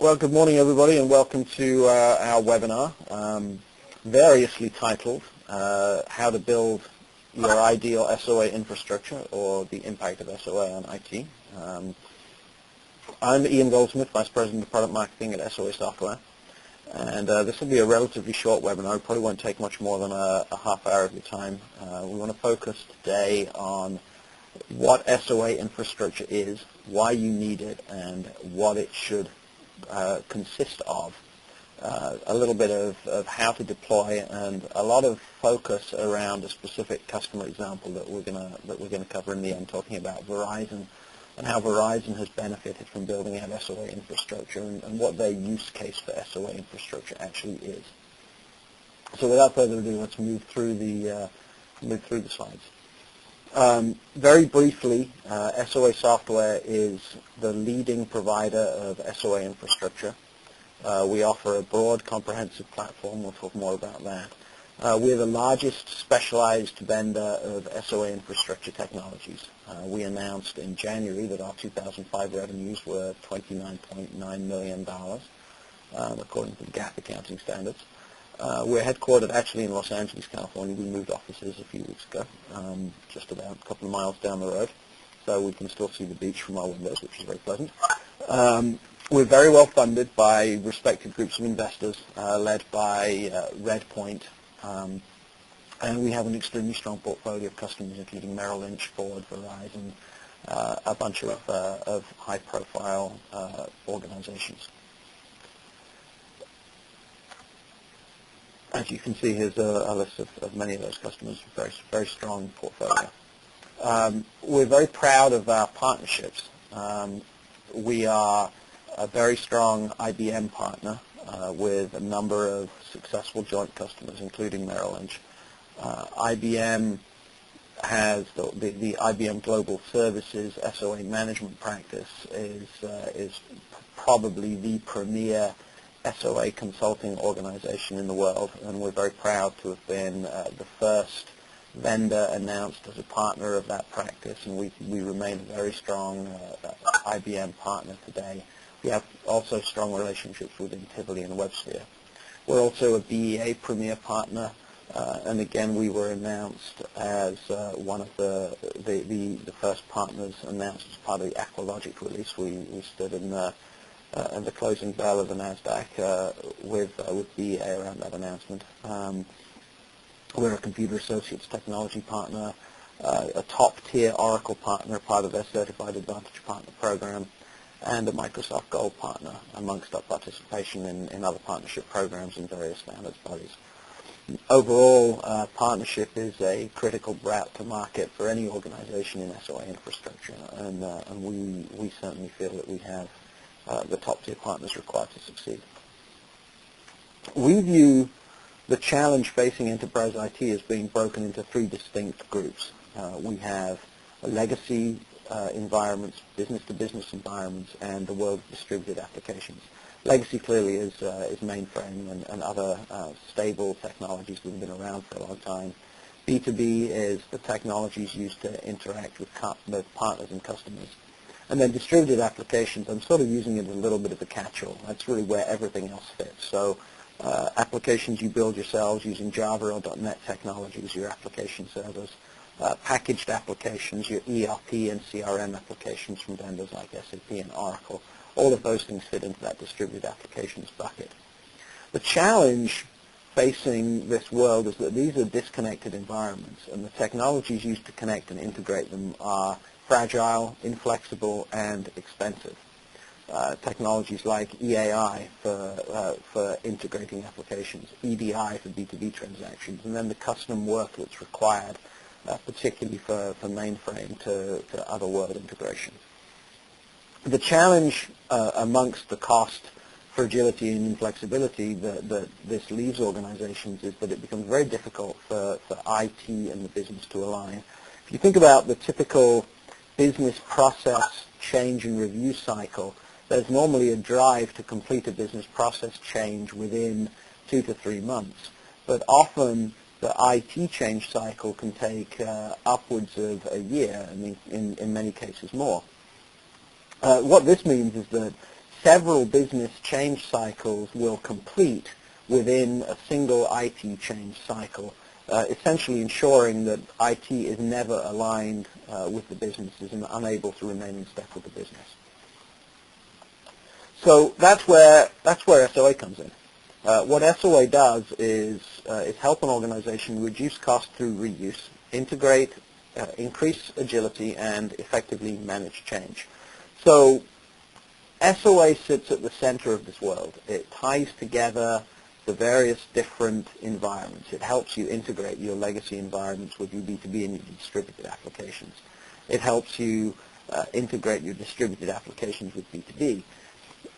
Well, good morning, everybody, and welcome to our webinar, variously titled How to Build Your Ideal SOA Infrastructure, or the Impact of SOA on IT. I'm Ian Goldsmith, Vice President of Product Marketing at SOA Software, and this will be a relatively short webinar. It probably won't take much more than a half hour of your time. We want to focus today on what SOA infrastructure is, why you need it, and what it should consist of, a little bit of how to deploy, and a lot of focus around a specific customer example that we're going to cover in the end, talking about Verizon and how Verizon has benefited from building out SOA infrastructure and what their use case for SOA infrastructure actually is. So without further ado, let's move through the slides. Very briefly, SOA Software is the leading provider of SOA infrastructure. We offer a broad, comprehensive platform. We'll talk more about that. We're the largest specialized vendor of SOA infrastructure technologies. We announced in January that our 2005 revenues were $29.9 million, according to the GAAP accounting standards. We're headquartered actually in Los Angeles, California. We moved offices a few weeks ago, just about a couple of miles down the road, so we can still see the beach from our windows, which is very pleasant. We're very well funded by respected groups of investors, led by Redpoint, and we have an extremely strong portfolio of customers, including Merrill Lynch, Ford, Verizon, a bunch of high-profile organizations. As you can see, here's a list of many of those customers, very, very strong portfolio. We're very proud of our partnerships. We are a very strong IBM partner with a number of successful joint customers, including Merrill Lynch. IBM has the IBM Global Services SOA management practice is probably the premier SOA consulting organization in the world, and we're very proud to have been the first vendor announced as a partner of that practice, and we remain a very strong IBM partner today. We have also strong relationships within Tivoli and WebSphere. We're also a BEA premier partner, and again we were announced as one of the first partners announced as part of the Aqualogic release. We stood in the closing bell of the NASDAQ with BEA around that announcement. We're a Computer Associates technology partner, a top-tier Oracle partner, part of their Certified Advantage Partner program, and a Microsoft Gold partner, amongst our participation in other partnership programs and various standards bodies. Overall, partnership is a critical route to market for any organization in SOA infrastructure, and we certainly feel that we have the top-tier partners required to succeed. We view the challenge facing enterprise IT as being broken into three distinct groups. We have legacy environments, business-to-business environments, and the world of distributed applications. Legacy clearly is mainframe and other stable technologies that have been around for a long time. B2B is the technologies used to interact with both partners and customers. And then distributed applications, I'm sort of using it as a little bit of a catch-all. That's really where everything else fits. So applications you build yourselves using Java or .NET technologies, your application servers, packaged applications, your ERP and CRM applications from vendors like SAP and Oracle. All of those things fit into that distributed applications bucket. The challenge facing this world is that these are disconnected environments, and the technologies used to connect and integrate them are fragile, inflexible, and expensive. Technologies like EAI for integrating applications, EDI for B2B transactions, and then the custom work that's required, particularly for mainframe to other world integration. The challenge amongst the cost, fragility, and inflexibility that this leaves organizations is that it becomes very difficult for IT and the business to align. If you think about the typical business process change and review cycle, there's normally a drive to complete a business process change within 2 to 3 months. But often the IT change cycle can take upwards of a year, in many cases more. What this means is that several business change cycles will complete within a single IT change cycle, essentially ensuring that IT is never aligned with the business, is unable to remain in step with the business. So that's where SOA comes in. What SOA does is help an organization reduce cost through reuse, integrate, increase agility, and effectively manage change. So SOA sits at the center of this world. It ties together the various different environments. It helps you integrate your legacy environments with your B2B and your distributed applications. It helps you integrate your distributed applications with B2B.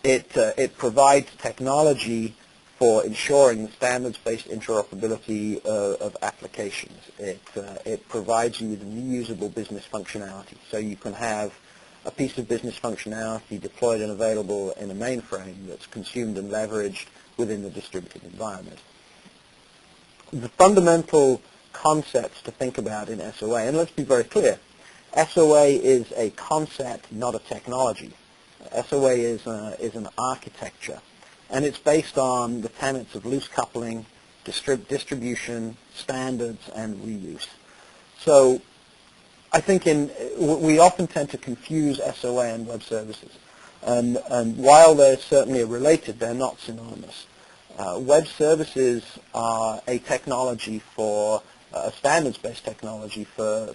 It provides technology for ensuring the standards-based interoperability of applications. It provides you with reusable business functionality, so you can have a piece of business functionality deployed and available in a mainframe that's consumed and leveraged within the distributed environment. The fundamental concepts to think about in SOA, and let's be very clear, SOA is a concept, not a technology. SOA is an architecture, and it's based on the tenets of loose coupling, distribution, standards, and reuse. So I think we often tend to confuse SOA and web services. And while they're certainly related, they're not synonymous. Web services are a technology for a standards-based technology for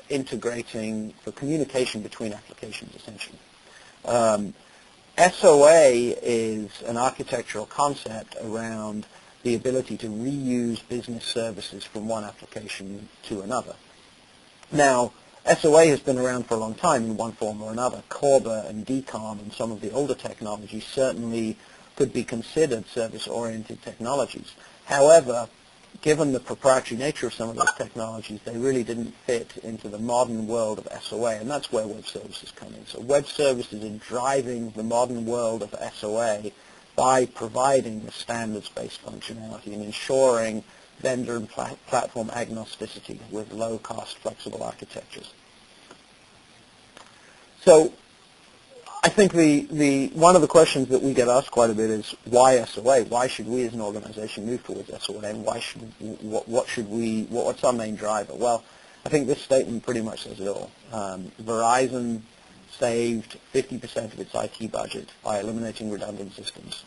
integrating, for communication between applications, essentially. SOA is an architectural concept around the ability to reuse business services from one application to another. Now, SOA has been around for a long time in one form or another. Corba and DCOM and some of the older technologies certainly could be considered service-oriented technologies. However, given the proprietary nature of some of those technologies, they really didn't fit into the modern world of SOA, and that's where web services come in. So web services are driving the modern world of SOA by providing the standards-based functionality and ensuring vendor and platform agnosticity with low-cost, flexible architectures. So I think one of the questions that we get asked quite a bit is why SOA? Why should we as an organization move towards SOA, and what's our main driver? Well, I think this statement pretty much says it all. Verizon saved 50% of its IT budget by eliminating redundant systems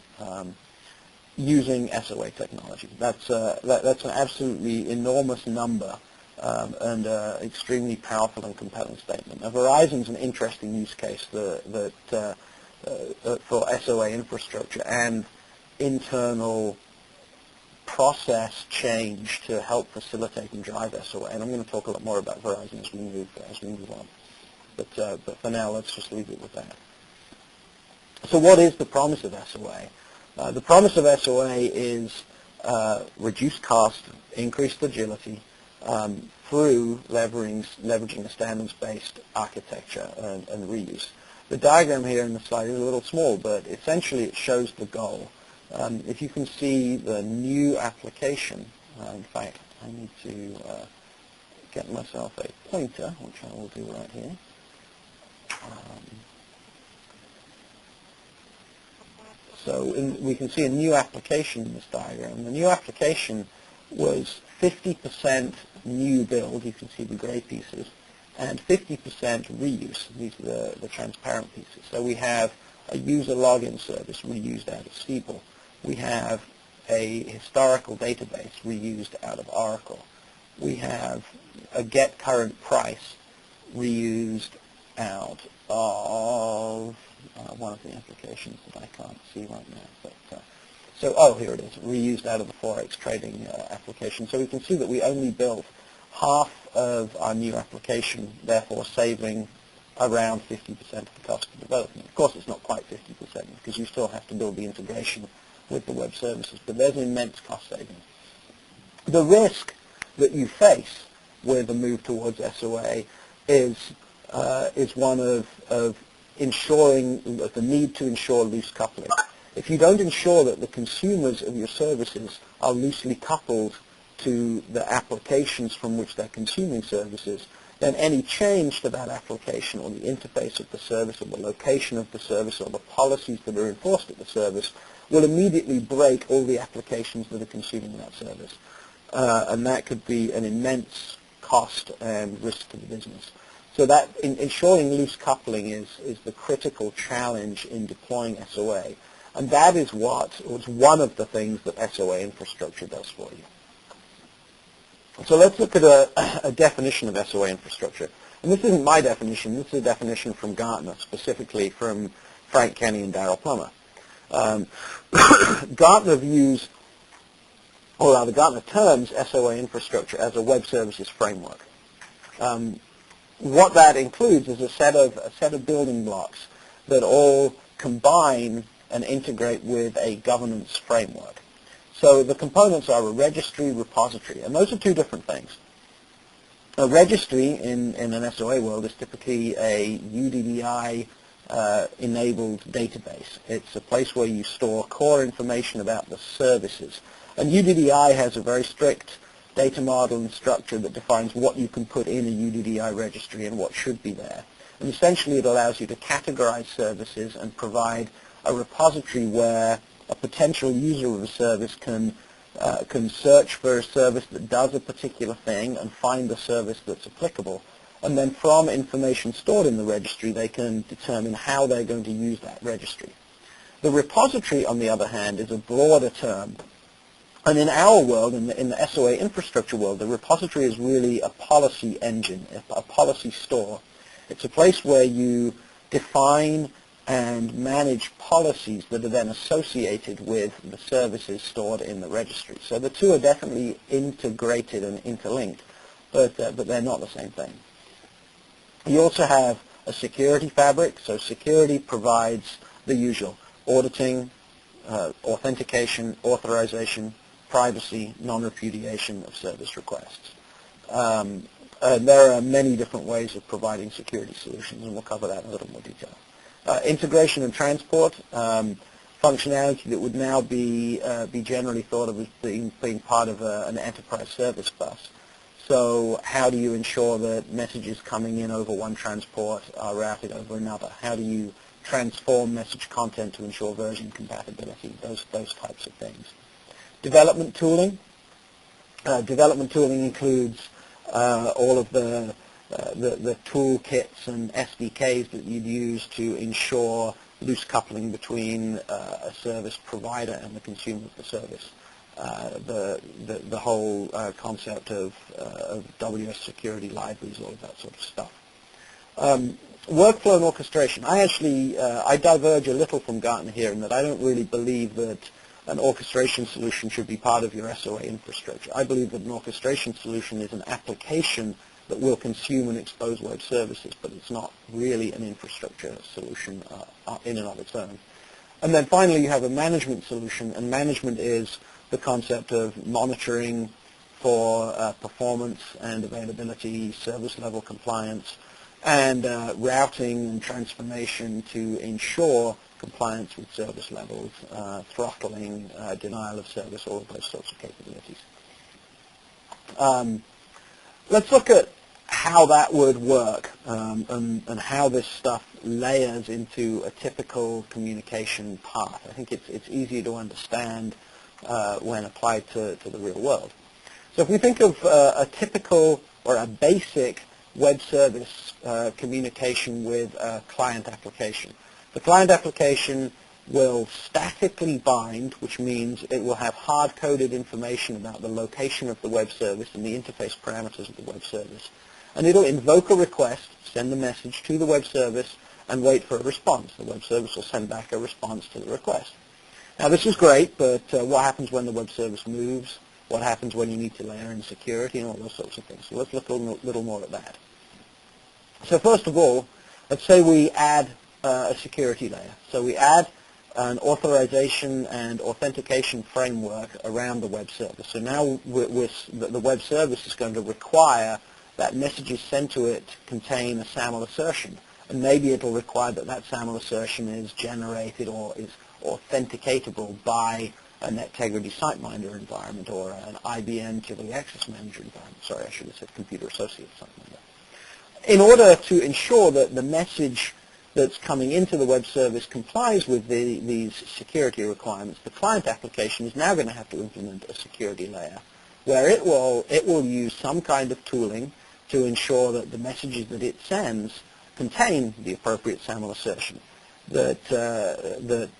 using SOA technology. That's an absolutely enormous number and an extremely powerful and compelling statement. Now, Verizon's an interesting use case for SOA infrastructure and internal process change to help facilitate and drive SOA. And I'm going to talk a lot more about Verizon as we move on. But for now, let's just leave it with that. So what is the promise of SOA? The promise of SOA is reduced cost, increased agility through leveraging a standards-based architecture and reuse. The diagram here in the slide is a little small, but essentially it shows the goal. If you can see the new application, in fact, I need to get myself a pointer, which I will do right here. So we can see a new application in this diagram. The new application was 50% new build, you can see the gray pieces, and 50% reuse. These are the transparent pieces. So we have a user login service reused out of Steeple. We have a historical database reused out of Oracle. We have a get current price reused out of one of the applications that I can't see right now. But here it is, reused out of the Forex trading application. So we can see that we only built half of our new application, therefore saving around 50% of the cost of development. Of course, it's not quite 50% because you still have to build the integration with the web services, but there's an immense cost saving. The risk that you face with the move towards SOA is one of ensuring the need to ensure loose coupling. If you don't ensure that the consumers of your services are loosely coupled to the applications from which they're consuming services, then any change to that application or the interface of the service or the location of the service or the policies that are enforced at the service will immediately break all the applications that are consuming that service. And that could be an immense cost and risk to the business. So that ensuring loose coupling is the critical challenge in deploying SOA. And that is one of the things that SOA infrastructure does for you. So let's look at a definition of SOA infrastructure. And this isn't my definition. This is a definition from Gartner, specifically from Frank Kenny and Darrell Plummer. Gartner terms SOA infrastructure as a web services framework. What that includes is a set of building blocks that all combine and integrate with a governance framework. So the components are a registry, repository, and those are two different things. A registry in an SOA world is typically a UDDI-enabled database. It's a place where you store core information about the services. And UDDI has a very strict data model and structure that defines what you can put in a UDDI registry and what should be there. And essentially it allows you to categorize services and provide a repository where a potential user of a service can search for a service that does a particular thing and find the service that's applicable. And then from information stored in the registry, they can determine how they're going to use that registry. The repository, on the other hand, is a broader term. And in our world, in the SOA infrastructure world, the repository is really a policy engine, a policy store. It's a place where you define and manage policies that are then associated with the services stored in the registry. So the two are definitely integrated and interlinked, but they're not the same thing. You also have a security fabric. So security provides the usual auditing, authentication, authorization, privacy, non-repudiation of service requests. There are many different ways of providing security solutions, and we'll cover that in a little more detail. Integration and transport, functionality that would now be generally thought of as being part of an enterprise service bus. So how do you ensure that messages coming in over one transport are routed over another? How do you transform message content to ensure version compatibility? Those types of things. Development tooling. Development tooling includes all of the toolkits and SDKs that you'd use to ensure loose coupling between a service provider and the consumer of the service. The whole concept of WS security libraries, all of that sort of stuff. Workflow and orchestration. I diverge a little from Gartner here in that I don't really believe that an orchestration solution should be part of your SOA infrastructure. I believe that an orchestration solution is an application that will consume and expose web services, but it's not really an infrastructure solution in and of its own. And then finally you have a management solution, and management is the concept of monitoring for performance and availability, service level compliance, and routing and transformation to ensure compliance with service levels, throttling, denial of service, all of those sorts of capabilities. Let's look at how that would work and how this stuff layers into a typical communication path. I think it's easier to understand when applied to the real world. So if we think of a typical or a basic web service communication with a client application. The client application will statically bind, which means it will have hard-coded information about the location of the web service and the interface parameters of the web service. And it'll invoke a request, send the message to the web service, and wait for a response. The web service will send back a response to the request. Now this is great, but what happens when the web service moves? What happens when you need to layer in security and all those sorts of things? So let's look a little more at that. So first of all, let's say we add a security layer. So we add an authorization and authentication framework around the web service. So now the web service is going to require that messages sent to it contain a SAML assertion. And maybe it will require that SAML assertion is generated or is authenticatable by a NetTegrity SiteMinder environment or an IBM Tivoli Access Manager environment. Sorry, I should have said Computer Associates, something like that. In order to ensure that the message that's coming into the web service complies with these security requirements, the client application is now going to have to implement a security layer where it will use some kind of tooling to ensure that the messages that it sends contain the appropriate SAML assertion. That the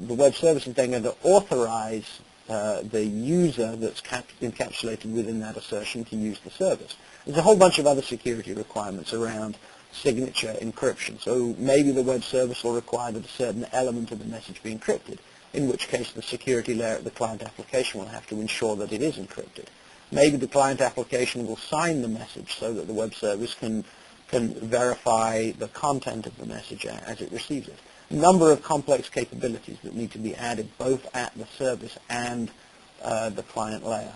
web service is then going to authorize the user that's encapsulated within that assertion to use the service. There's a whole bunch of other security requirements around signature encryption. So maybe the web service will require that a certain element of the message be encrypted, in which case the security layer at the client application will have to ensure that it is encrypted. Maybe the client application will sign the message so that the web service can verify the content of the message as it receives it. A number of complex capabilities that need to be added both at the service and the client layer.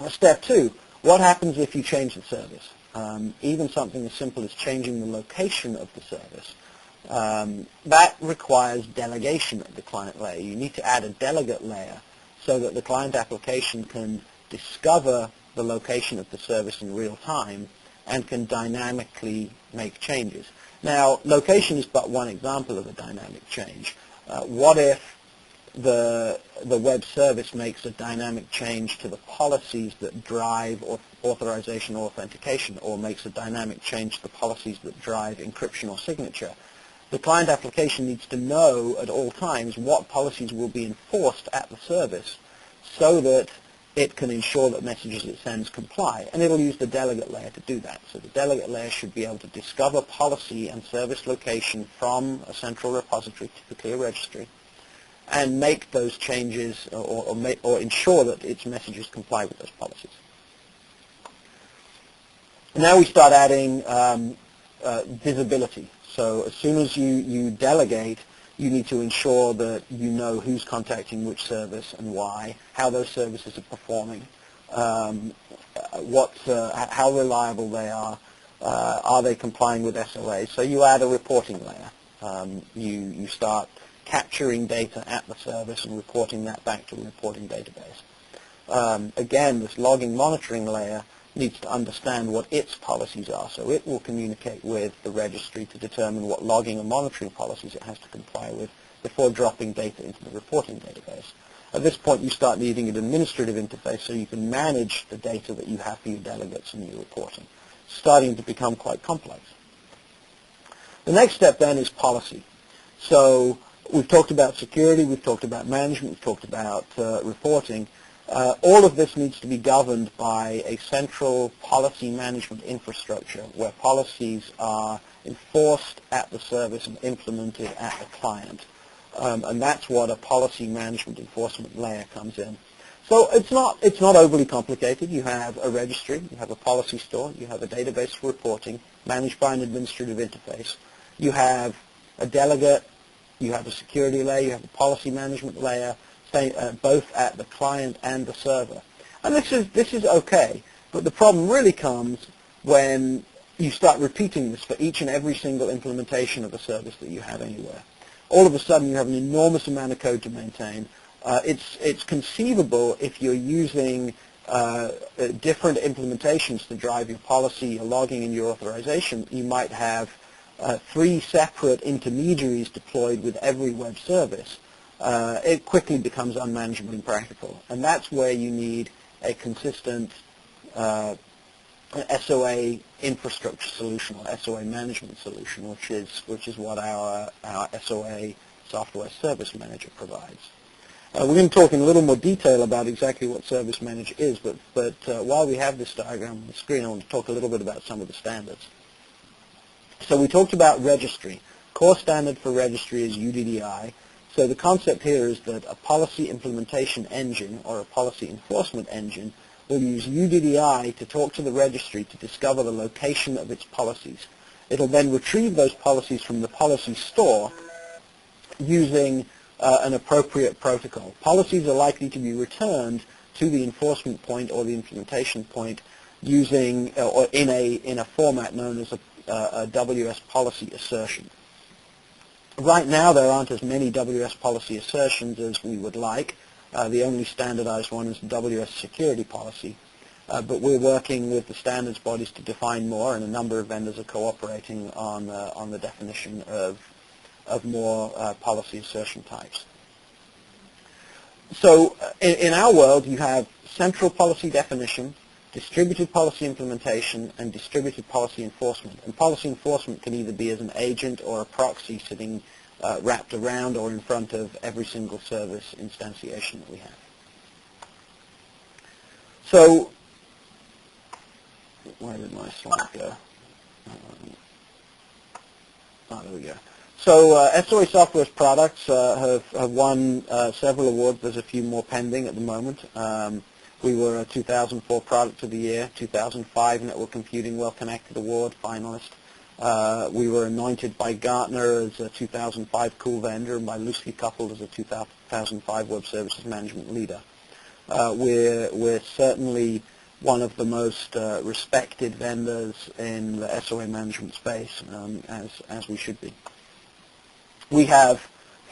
Step 2, what happens if you change the service? Even something as simple as changing the location of the service. That requires delegation at the client layer. You need to add a delegate layer so that the client application can discover the location of the service in real time and can dynamically make changes. Now, location is but one example of a dynamic change. What if the web service makes a dynamic change to the policies that drive authorization or authentication, or makes a dynamic change to the policies that drive encryption or signature? The client application needs to know at all times what policies will be enforced at the service so that it can ensure that messages it sends comply, and it'll use the delegate layer to do that. So the delegate layer should be able to discover policy and service location from a central repository, typically a registry, and make those changes or ensure that its messages comply with those policies. Now we start adding visibility. So as soon as you delegate, you need to ensure that you know who's contacting which service and why, how those services are performing, how reliable they are they complying with SLAs. So you add a reporting layer. You start capturing data at the service and reporting that back to a reporting database. Again, this logging monitoring layer needs to understand what its policies are, so it will communicate with the registry to determine what logging and monitoring policies it has to comply with before dropping data into the reporting database. At this point, you start needing an administrative interface so you can manage the data that you have for your delegates and your reporting. It's starting to become quite complex. The next step then is policy. So we've talked about security, we've talked about management, we've talked about reporting. All of this needs to be governed by a central policy management infrastructure where policies are enforced at the service and implemented at the client. And that's what a policy management enforcement layer comes in. So it's not overly complicated. You have a registry, you have a policy store, you have a database for reporting managed by an administrative interface. You have a delegate, you have a security layer, you have a policy management layer, both at the client and the server. And this is okay, but the problem really comes when you start repeating this for each and every single implementation of a service that you have anywhere. All of a sudden you have an enormous amount of code to maintain. It's conceivable if you're using different implementations to drive your policy, your logging, and your authorization, you might have 3 separate intermediaries deployed with every web service. It quickly becomes unmanageable and impractical. And that's where you need a consistent SOA infrastructure solution or SOA management solution, which is what our SOA software service manager provides. We're going to talk in a little more detail about exactly what service manager is, but while we have this diagram on the screen, I want to talk a little bit about some of the standards. So we talked about registry. Core standard for registry is UDDI. So the concept here is that a policy implementation engine or a policy enforcement engine will use UDDI to talk to the registry to discover the location of its policies. It'll then retrieve those policies from the policy store using an appropriate protocol. Policies are likely to be returned to the enforcement point or the implementation point using or in a format known as a WS policy assertion. Right now, there aren't as many WS policy assertions as we would like. The only standardized one is WS security policy. but we're working with the standards bodies to define more, and a number of vendors are cooperating on the definition of more policy assertion types. So in our world, you have central policy definition, distributed policy implementation, and distributed policy enforcement. And policy enforcement can either be as an agent or a proxy sitting wrapped around or in front of every single service instantiation that we have. So, where did my slide go? There we go. So SOA Software's products have won several awards. There's a few more pending at the moment. We were a 2004 Product of the Year, 2005 Network Computing Well Connected Award finalist. We were anointed by Gartner as a 2005 Cool Vendor and by Loosely Coupled as a 2005 Web Services Management Leader. We're certainly one of the most respected vendors in the SOA management space, as we should be. We have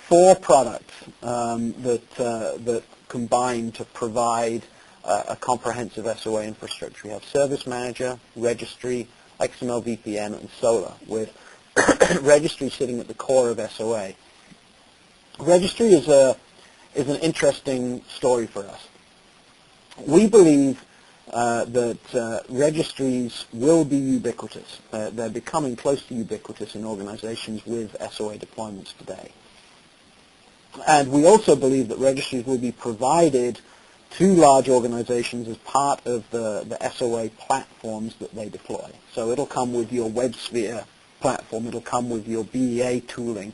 4 products that combine to provide a comprehensive SOA infrastructure. We have Service Manager, Registry, Xml Vpm, and Solar, with Registry sitting at the core of SOA. Registry is an interesting story for us. We believe that registries will be ubiquitous. They're becoming close to ubiquitous in organizations with SOA deployments today. And we also believe that registries will be provided to large organizations as part of the SOA platforms that they deploy. So it'll come with your WebSphere platform, it'll come with your BEA tooling,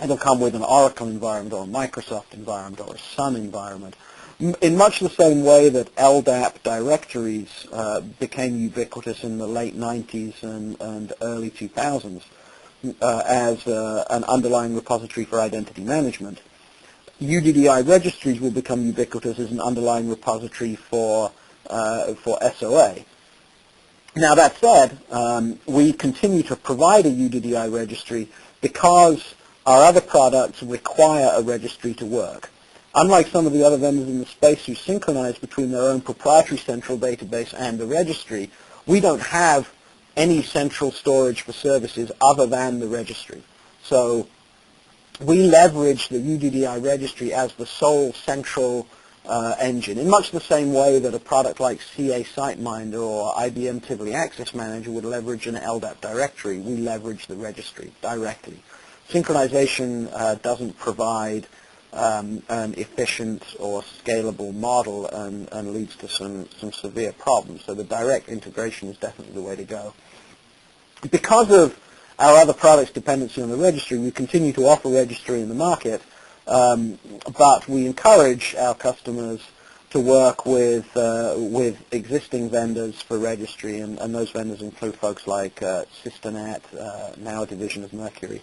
it'll come with an Oracle environment or a Microsoft environment or a Sun environment. In much the same way that LDAP directories became ubiquitous in the late 90s and early 2000s as an underlying repository for identity management, UDDI registries will become ubiquitous as an underlying repository for SOA. Now that said, we continue to provide a UDDI registry because our other products require a registry to work. Unlike some of the other vendors in the space who synchronize between their own proprietary central database and the registry, we don't have any central storage for services other than the registry. So we leverage the UDDI registry as the sole central engine, in much the same way that a product like CA SiteMinder or IBM Tivoli Access Manager would leverage an LDAP directory. We leverage the registry directly. Synchronization doesn't provide an efficient or scalable model and leads to some severe problems. So the direct integration is definitely the way to go. Because of our other products' dependency on the registry, we continue to offer registry in the market, but we encourage our customers to work with existing vendors for registry, and those vendors include folks like Systernet, now a division of Mercury,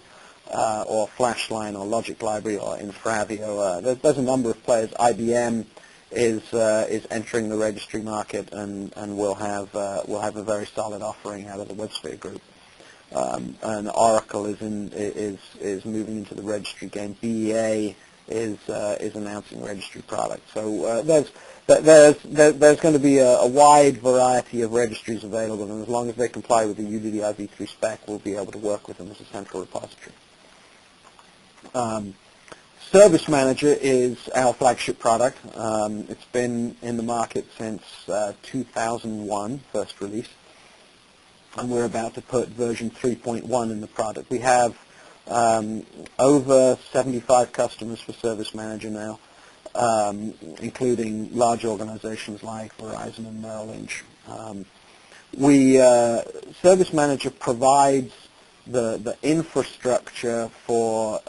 or Flashline or Logic Library or Infravio. There's a number of players. IBM is entering the registry market, and we'll have a very solid offering out of the WebSphere group. And Oracle is moving into the registry game. BEA is announcing registry products. So there's going to be a wide variety of registries available, and as long as they comply with the UDDI v3 spec, we'll be able to work with them as a central repository. Service Manager is our flagship product. It's been in the market since 2001, first release, and we're about to put version 3.1 in the product. We have over 75 customers for Service Manager now, including large organizations like Verizon and Merrill Lynch. Service Manager provides the infrastructure for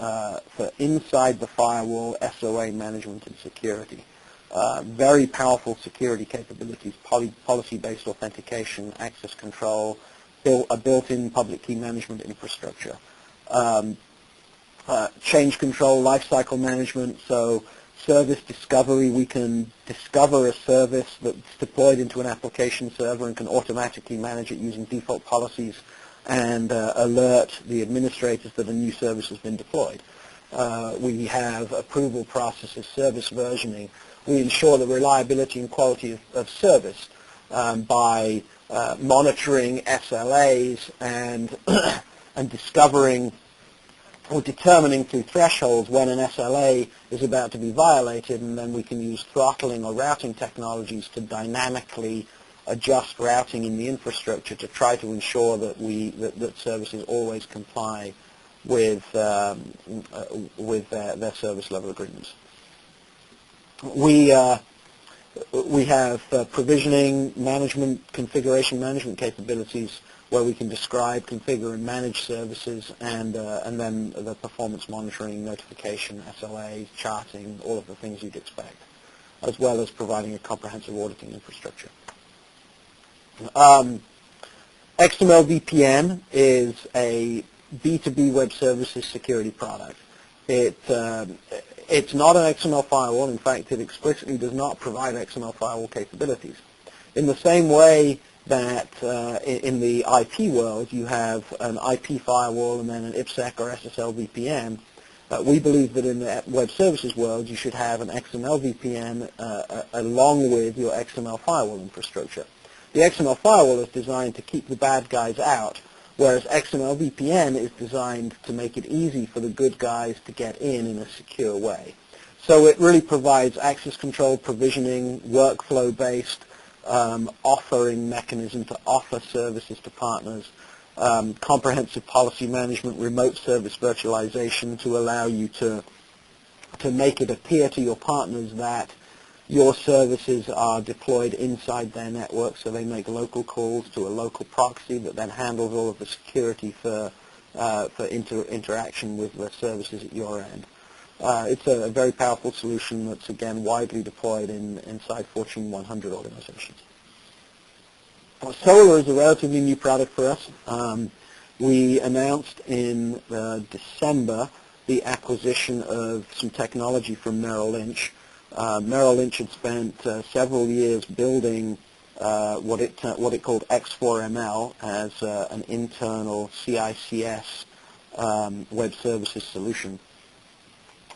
inside the firewall SOA management and security. Very powerful security capabilities, policy-based authentication, access control, a built-in public key management infrastructure. Change control, lifecycle management, so service discovery. We can discover a service that's deployed into an application server and can automatically manage it using default policies and alert the administrators that a new service has been deployed. We have approval processes, service versioning. We ensure the reliability and quality of service by monitoring SLAs and and discovering or determining through thresholds when an SLA is about to be violated, and then we can use throttling or routing technologies to dynamically adjust routing in the infrastructure to try to ensure that that services always comply with their service level agreements. We have provisioning management, configuration management capabilities where we can describe, configure, and manage services, and then the performance monitoring, notification, SLA, charting, all of the things you'd expect, as well as providing a comprehensive auditing infrastructure. XML Vpm is a B2B web services security product. It's not an XML firewall. In fact, it explicitly does not provide XML firewall capabilities. In the same way that in the IP world you have an IP firewall and then an IPsec or SSL VPN, we believe that in the web services world you should have an XML VPN along with your XML firewall infrastructure. The XML firewall is designed to keep the bad guys out, whereas XML VPN is designed to make it easy for the good guys to get in a secure way. So it really provides access control, provisioning, workflow-based offering mechanism to offer services to partners, comprehensive policy management, remote service virtualization to allow you to make it appear to your partners that your services are deployed inside their network, so they make local calls to a local proxy that then handles all of the security for interaction with the services at your end. It's a very powerful solution that's, again, widely deployed inside Fortune 100 organizations. Solar is a relatively new product for us. We announced in December the acquisition of some technology from Merrill Lynch. Merrill Lynch had spent several years building what it called X4ML as an internal CICS web services solution.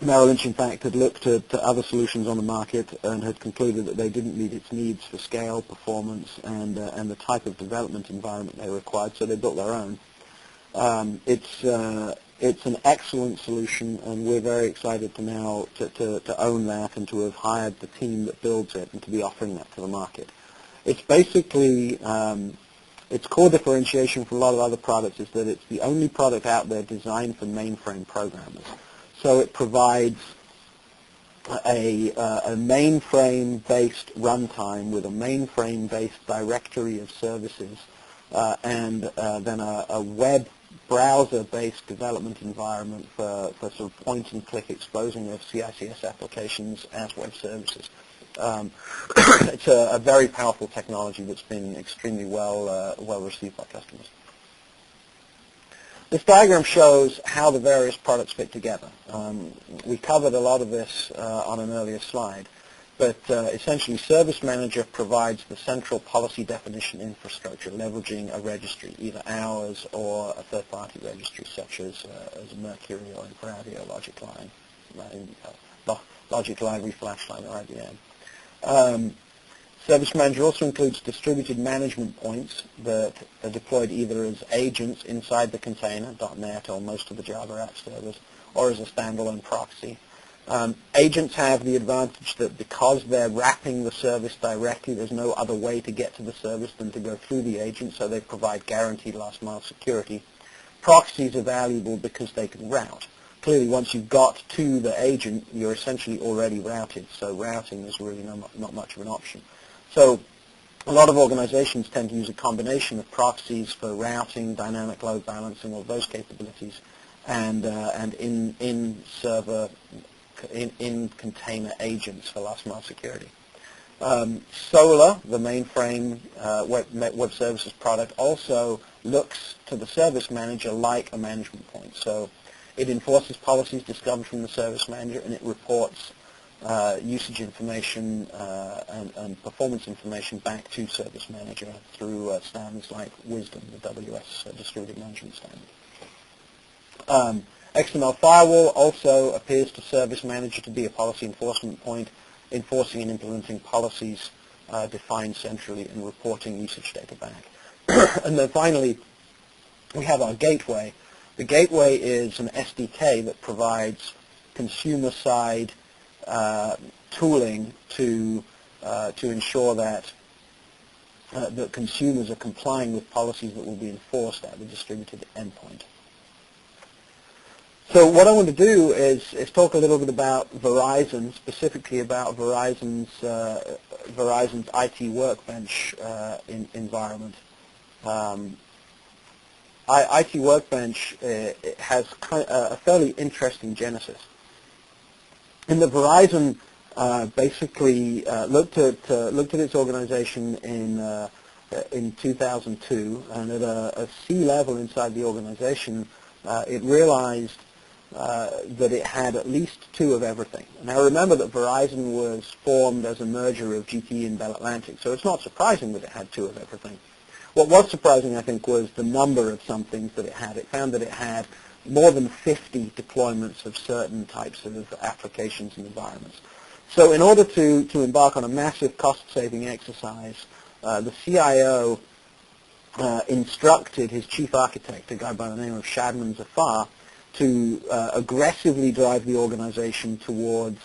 Merrill Lynch, in fact, had looked at other solutions on the market and had concluded that they didn't meet its needs for scale, performance, and the type of development environment they required, so they built their own. It's an excellent solution, and we're very excited to now to own that and to have hired the team that builds it and to be offering that to the market. It's basically, its core differentiation from a lot of other products is that it's the only product out there designed for mainframe programmers. So it provides a mainframe-based runtime with a mainframe-based directory of services and then a web browser-based development environment for sort of point-and-click exposing of CICS applications as web services. It's a very powerful technology that's been extremely well received by customers. This diagram shows how the various products fit together. We covered a lot of this on an earlier slide, but essentially Service Manager provides the central policy definition infrastructure, leveraging a registry, either ours or a third-party registry such as Mercury or Infradio, LogicLine, Reflashline, or IBM. Service Manager also includes distributed management points that are deployed either as agents inside the container, .NET or most of the Java app servers, or as a standalone proxy. Agents have the advantage that because they're wrapping the service directly, there's no other way to get to the service than to go through the agent, so they provide guaranteed last-mile security. Proxies are valuable because they can route. Clearly, once you've got to the agent, you're essentially already routed, so routing is really not much of an option. So a lot of organizations tend to use a combination of proxies for routing, dynamic load balancing, all those capabilities, and in-server, in-container agents for last-mile security. Solar, the mainframe web services product, also looks to the Service Manager like a management point. So it enforces policies discovered from the Service Manager, and it reports usage information and performance information back to Service Manager through standards like Wisdom, the WS Distributed Management Standard. XML Firewall also appears to Service Manager to be a policy enforcement point, enforcing and implementing policies defined centrally and reporting usage data back. And then finally, we have our gateway. The gateway is an SDK that provides consumer-side tooling to ensure that that consumers are complying with policies that will be enforced at the distributed endpoint. So what I want to do is talk a little bit about Verizon, specifically about Verizon's IT Workbench environment. IT Workbench has a fairly interesting genesis. And the Verizon basically looked at its organization in 2002, and at a C-level inside the organization, it realized that it had at least two of everything. Now remember that Verizon was formed as a merger of GTE and Bell Atlantic, so it's not surprising that it had two of everything. What was surprising, I think, was the number of some things that it had. It found that it had more than 50 deployments of certain types of applications and environments. So in order to embark on a massive cost-saving exercise, the CIO instructed his chief architect, a guy by the name of Shadman Zafar, to aggressively drive the organization towards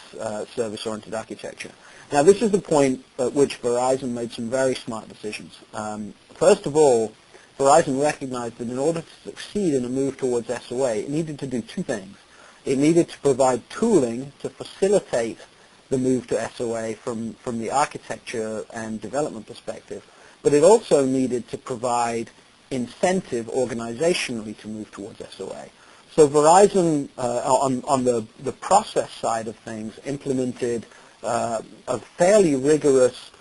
service-oriented architecture. Now, this is the point at which Verizon made some very smart decisions. First of all, Verizon recognized that in order to succeed in a move towards SOA, it needed to do two things. It needed to provide tooling to facilitate the move to SOA from the architecture and development perspective, but it also needed to provide incentive organizationally to move towards SOA. So Verizon, on the process side of things, implemented a fairly rigorous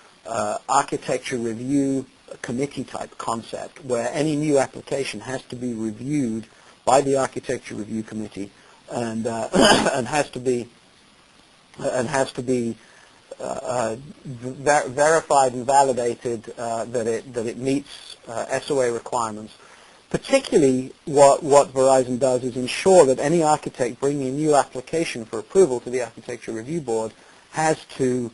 architecture review committee type concept where any new application has to be reviewed by the architecture review committee and has to be verified and validated that it meets SOA requirements. Particularly, what Verizon does is ensure that any architect bringing a new application for approval to the architecture review board has to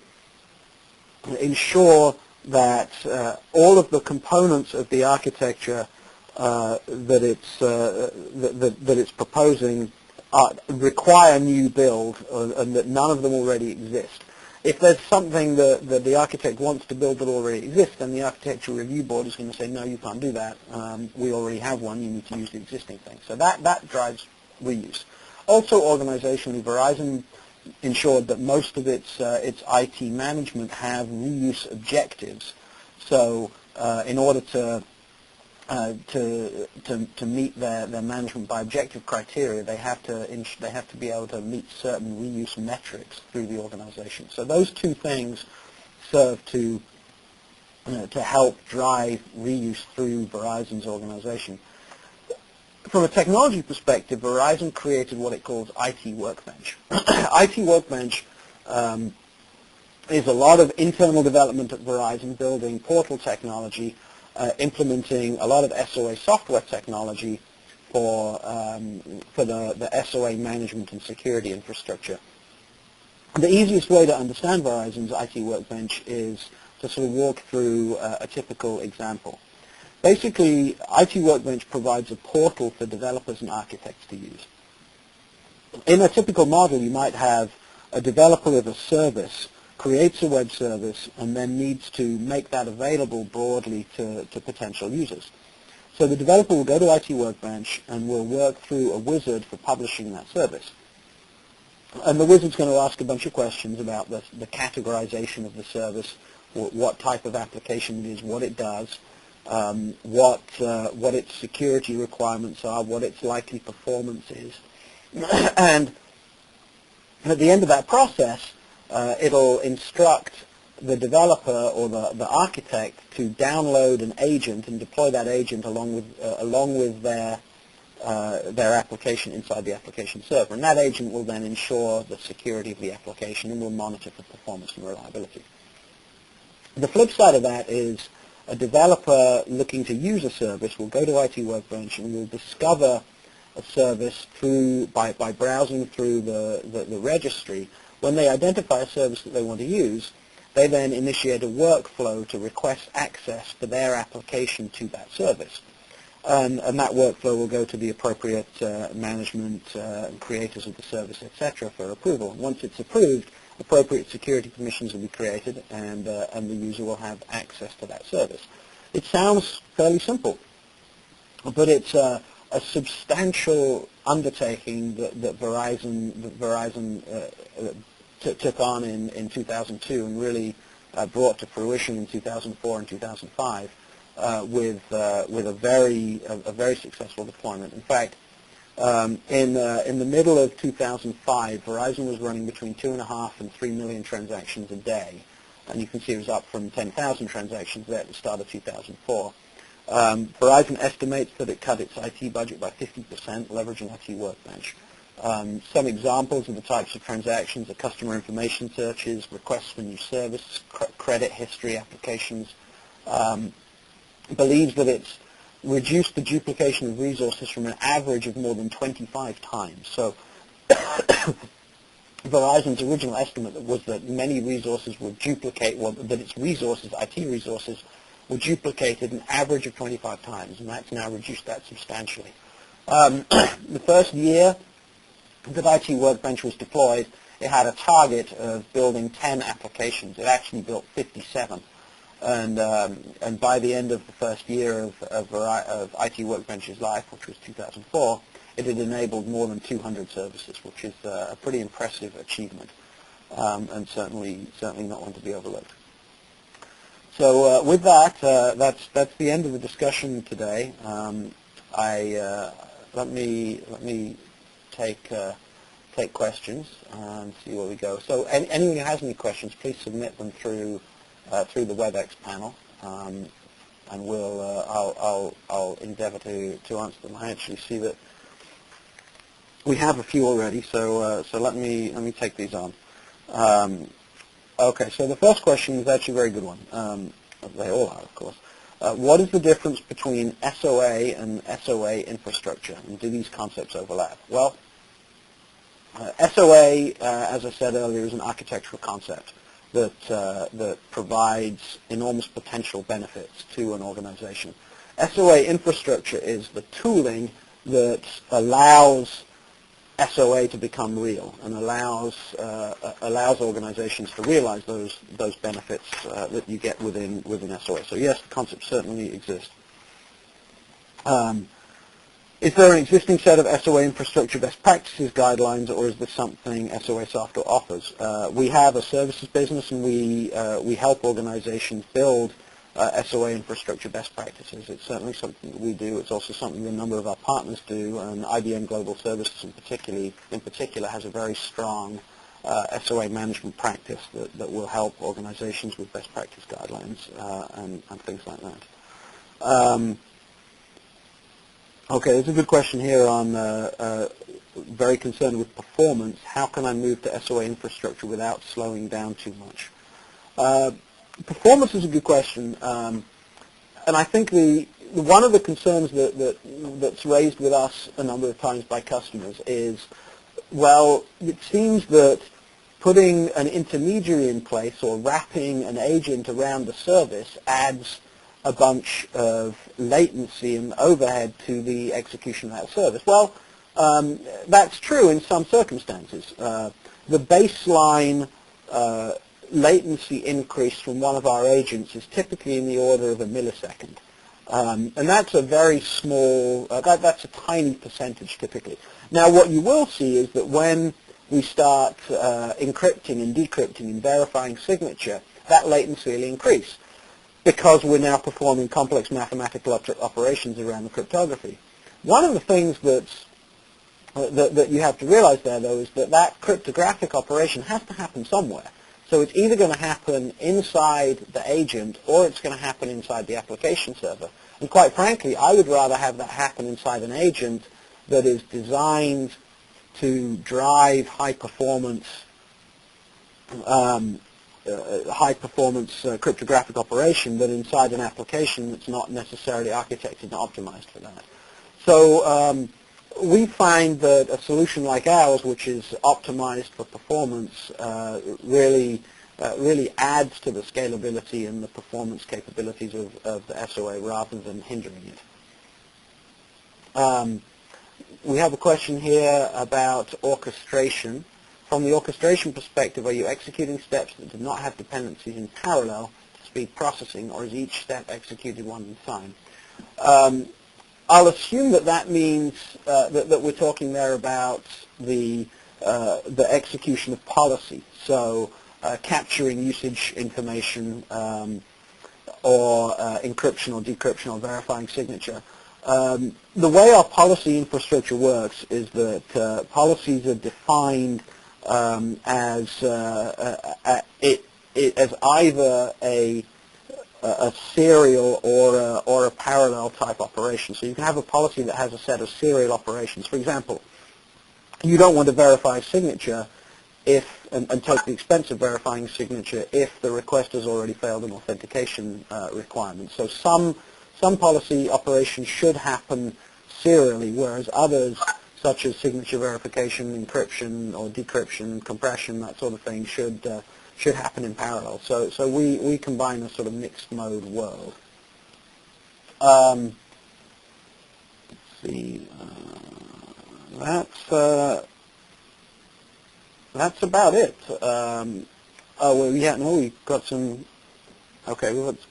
ensure that all of the components of the architecture that it's proposing require new build, and that none of them already exist. If there's something that the architect wants to build that already exists, then the architecture review board is going to say, no, you can't do that. We already have one. You need to use the existing thing. So that drives reuse. Also, organizationally, Verizon ensured that most of its IT management have reuse objectives. So in order to meet their management by objective criteria, they have to be able to meet certain reuse metrics through the organization. So those two things serve to help drive reuse through Verizon's organization. From a technology perspective, Verizon created what it calls IT Workbench. IT Workbench is a lot of internal development at Verizon, building portal technology, implementing a lot of SOA software technology for the SOA management and security infrastructure. The easiest way to understand Verizon's IT Workbench is to sort of walk through a typical example. Basically, IT Workbench provides a portal for developers and architects to use. In a typical model, you might have a developer of a service creates a web service and then needs to make that available broadly to potential users. So the developer will go to IT Workbench and will work through a wizard for publishing that service. And the wizard's going to ask a bunch of questions about the categorization of the service, what type of application it is, what it does, what its security requirements are, what its likely performance is. And at the end of that process, it'll instruct the developer or the architect to download an agent and deploy that agent along with their application inside the application server. And that agent will then ensure the security of the application and will monitor for performance and reliability. The flip side of that is a developer looking to use a service will go to IT Workbench and will discover a service by browsing through the registry. When they identify a service that they want to use, they then initiate a workflow to request access for their application to that service. And that workflow will go to the appropriate management and creators of the service, etc., for approval. Once it's approved, appropriate security permissions will be created, and the user will have access to that service. It sounds fairly simple, but it's a substantial undertaking that Verizon took on in 2002 and really brought to fruition in 2004 and 2005. With a very successful deployment. In fact, in the middle of 2005, Verizon was running between 2.5 and 3 million transactions a day, and you can see it was up from 10,000 transactions there at the start of 2004. Verizon estimates that it cut its IT budget by 50%, leveraging IT Workbench. Some examples of the types of transactions are customer information searches, requests for new service, credit history applications. Believes that it's reduced the duplication of resources from an average of more than 25 times. So Verizon's original estimate was that many resources would duplicate, well, that its resources, IT resources, were duplicated an average of 25 times, and that's now reduced that substantially. The first year that IT Workbench was deployed, it had a target of building 10 applications. It actually built 57. And by the end of the first year of IT Workbench's life, which was 2004, it had enabled more than 200 services, which is a pretty impressive achievement, and certainly not one to be overlooked. So with that, that's the end of the discussion today. Let me take questions and see where we go. So anyone who has any questions, please submit them through the WebEx panel, and I'll endeavour to answer them. I actually see that we have a few already, so let me take these on. Okay, so the first question is actually a very good one. They all are, of course. What is the difference between SOA and SOA infrastructure, and do these concepts overlap? Well, SOA, as I said earlier, is an architectural concept that provides enormous potential benefits to an organization. SOA infrastructure is the tooling that allows SOA to become real and allows organizations to realize those benefits that you get within SOA. So yes, the concepts certainly exist. Is there an existing set of SOA infrastructure best practices guidelines, or is this something SOA software offers? We have a services business, and we help organizations build SOA infrastructure best practices. It's certainly something that we do. It's also something a number of our partners do, and IBM Global Services in particular has a very strong SOA management practice that will help organizations with best practice guidelines and things like that. Okay, there's a good question here on very concerned with performance. How can I move to SOA infrastructure without slowing down too much? Performance is a good question, and I think one of the concerns that's raised with us a number of times by customers is, well, it seems that putting an intermediary in place or wrapping an agent around the service adds a bunch of latency and overhead to the execution of that service. Well, that's true in some circumstances. The baseline latency increase from one of our agents is typically in the order of a millisecond. And that's a very small, that's a tiny percentage typically. Now what you will see is that when we start encrypting and decrypting and verifying signature, that latency will increase, because we're now performing complex mathematical operations around the cryptography. One of the things that you have to realize there, though, is that cryptographic operation has to happen somewhere. So it's either going to happen inside the agent or it's going to happen inside the application server. And quite frankly, I would rather have that happen inside an agent that is designed to drive high-performance cryptographic operation than inside an application that's not necessarily architected and optimized for that. So we find that a solution like ours, which is optimized for performance, really really adds to the scalability and the performance capabilities of the SOA rather than hindering it. We have a question here about orchestration. From the orchestration perspective, are you executing steps that do not have dependencies in parallel to speed processing, or is each step executed one at a time? I'll assume that means that we're talking there about the execution of policy, so capturing usage information or encryption or decryption or verifying signature. The way our policy infrastructure works is that policies are defined as either a serial or a parallel type operation. So you can have a policy that has a set of serial operations. For example, you don't want to verify signature and take the expense of verifying signature if the request has already failed an authentication requirement. So some policy operations should happen serially, whereas others, such as signature verification, encryption or decryption, compression, that sort of thing, should happen in parallel. So we combine a sort of mixed mode world. Let's see. That's about it. Well, yeah, no, we've got some. Okay, we've got a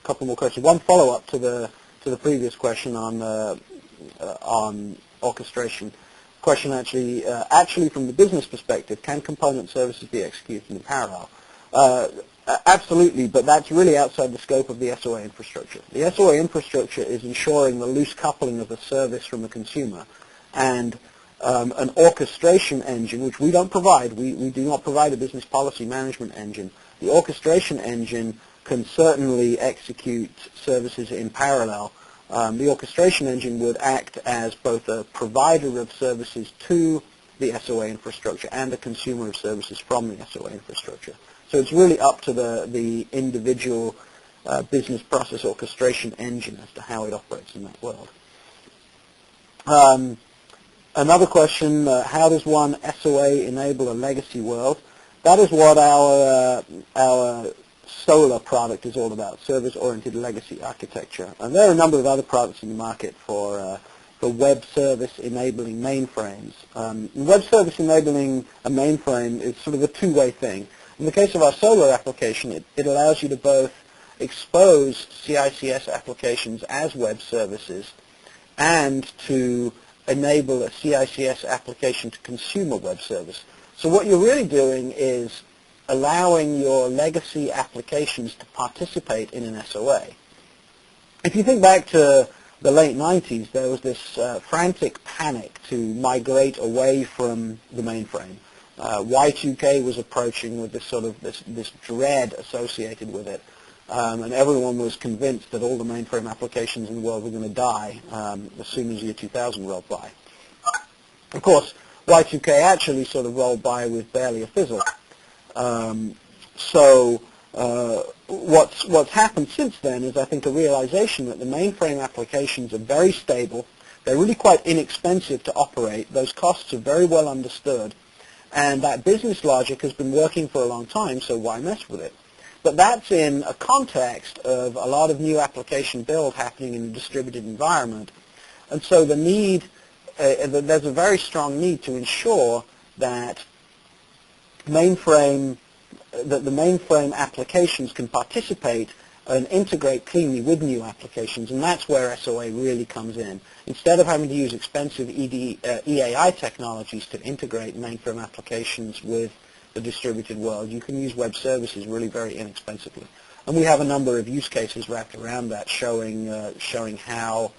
couple more questions. One follow-up to the previous question on orchestration. Question actually from the business perspective, can component services be executed in parallel? Absolutely, but that's really outside the scope of the SOA infrastructure. The SOA infrastructure is ensuring the loose coupling of the service from the consumer, and an orchestration engine, which we don't provide. We do not provide a business policy management engine. The orchestration engine can certainly execute services in parallel. The orchestration engine would act as both a provider of services to the SOA infrastructure and a consumer of services from the SOA infrastructure. So it's really up to the individual business process orchestration engine as to how it operates in that world. Another question, how does one SOA enable a legacy world? That is what our Solar product is all about, service-oriented legacy architecture. And there are a number of other products in the market for web service enabling mainframes. Web service enabling a mainframe is sort of a two-way thing. In the case of our Solar application, it allows you to both expose CICS applications as web services and to enable a CICS application to consume a web service. So what you're really doing is allowing your legacy applications to participate in an SOA. If you think back to the late 90s, there was this frantic panic to migrate away from the mainframe. Y2K was approaching with this dread associated with it, and everyone was convinced that all the mainframe applications in the world were going to die as soon as year 2000 rolled by. Of course, Y2K actually sort of rolled by with barely a fizzle. What's happened since then is, I think, a realization that the mainframe applications are very stable. They're really quite inexpensive to operate. Those costs are very well understood. And that business logic has been working for a long time, so why mess with it? But that's in a context of a lot of new application build happening in a distributed environment. And so the need, there's a very strong need to ensure that the mainframe applications can participate and integrate cleanly with new applications, and that's where SOA really comes in. Instead of having to use expensive EAI technologies to integrate mainframe applications with the distributed world, you can use web services really very inexpensively. And we have a number of use cases wrapped around that showing how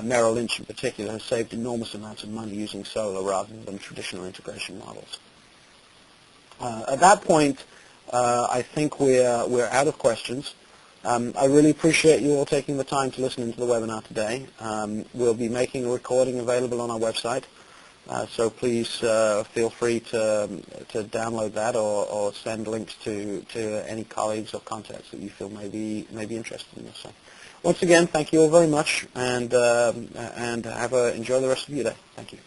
Merrill Lynch in particular has saved enormous amounts of money using Solar rather than traditional integration models. At that point, I think we're out of questions. I really appreciate you all taking the time to listen into the webinar today. We'll be making a recording available on our website, so please feel free to download that or send links to any colleagues or contacts that you feel may be interested in this. So, once again, thank you all very much, and enjoy the rest of your day. Thank you.